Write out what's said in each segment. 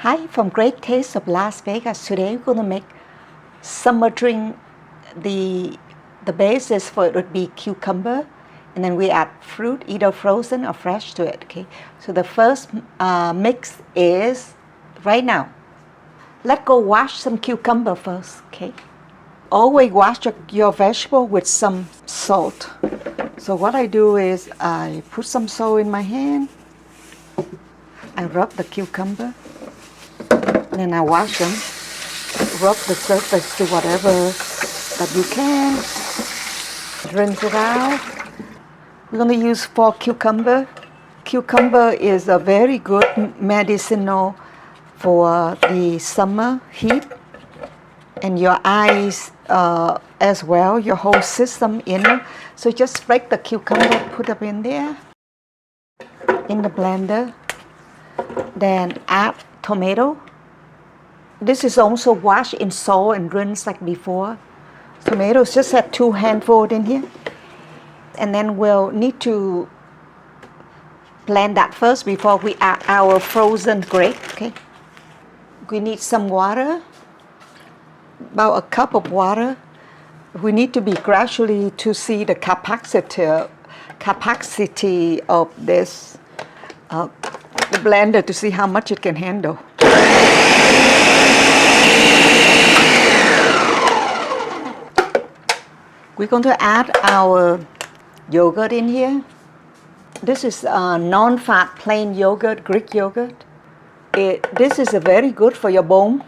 Hi, from Great Taste of Las Vegas. Today we're going to make summer drink. The basis for it would be cucumber, and then we add fruit, either frozen or fresh, to it. Okay. So the first mix is right now. Let's go wash some cucumber first. Okay. Always wash your vegetable with some salt. So what I do is I put some salt in my hand. I rub the cucumber. Then I wash them, rub the surface to whatever that you can, rinse it out. We're going to use 4 cucumber. Cucumber is a very good medicinal for the summer heat, and your eyes as well, your whole system inner. So just break the cucumber, put it in there, in the blender. Then add tomato. This is also washed in salt and rinsed like before. Tomatoes, just add 2 handfuls in here. And then we'll need to blend that first before we add our frozen grape. Okay. We need some water, about a cup of water. We need to be gradually to see the capacity of this the blender, to see how much it can handle. We're going to add our yogurt in here. This is non-fat plain yogurt, Greek yogurt. This is very good for your bone,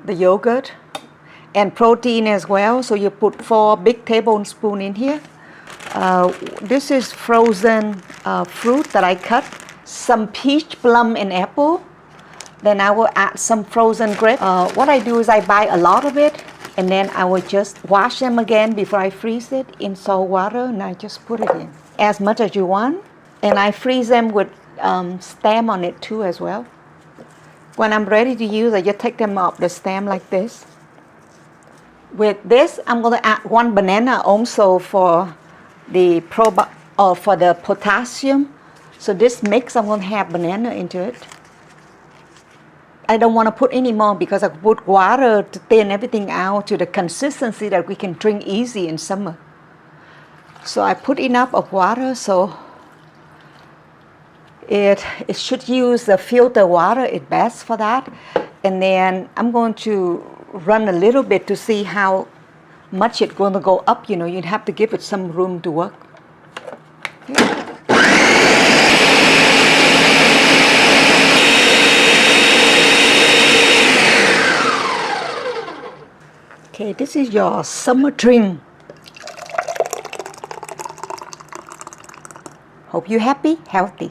the yogurt, and protein as well. So you put 4 big tablespoons in here. This is frozen fruit that I cut, some peach, plum, and apple. Then I will add some frozen grape. What I do is I buy a lot of it, and then I will just wash them again before I freeze it in salt water, and I just put it in as much as you want. And I freeze them with stem on it too as well. When I'm ready to use, I just take them off the stem like this. With this, I'm going to add 1 banana also for the potassium. So this mix, I'm going to have banana into it. I don't want to put any more because I put water to thin everything out to the consistency that we can drink easy in summer. So I put enough of water, so it should use the filter water. It's best for that. And then I'm going to run a little bit to see how much it's going to go up. You know, you'd have to give it some room to work. Okay. Okay, this is your summer drink. Hope you're happy, healthy.